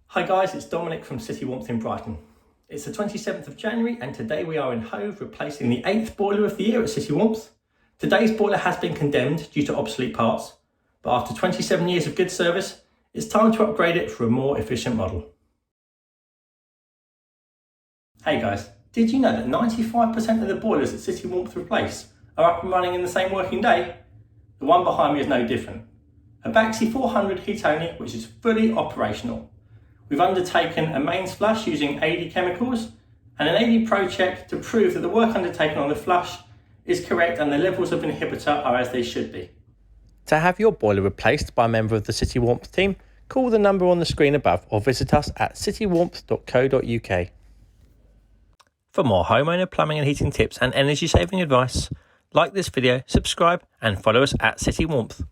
Hi guys, it's Dominic from City Warmth in Brighton. It's the 27th of January and today we are in Hove replacing the 8th boiler of the year at City Warmth. Today's boiler has been condemned due to obsolete parts, but after 27 years of good service, it's time to upgrade it for a more efficient model. Hey guys, did you know that 95% of the boilers that City Warmth replace are up and running in the same working day? The one behind me is no different. A Baxi 400 heat only, which is fully operational. We've undertaken a mains flush using AD chemicals and an AD Pro check to prove that the work undertaken on the flush is correct and the levels of inhibitor are as they should be. To have your boiler replaced by a member of the City Warmth team, call the number on the screen above or visit us at citywarmth.co.uk. For more homeowner plumbing and heating tips and energy saving advice, like this video, subscribe and follow us at City Warmth.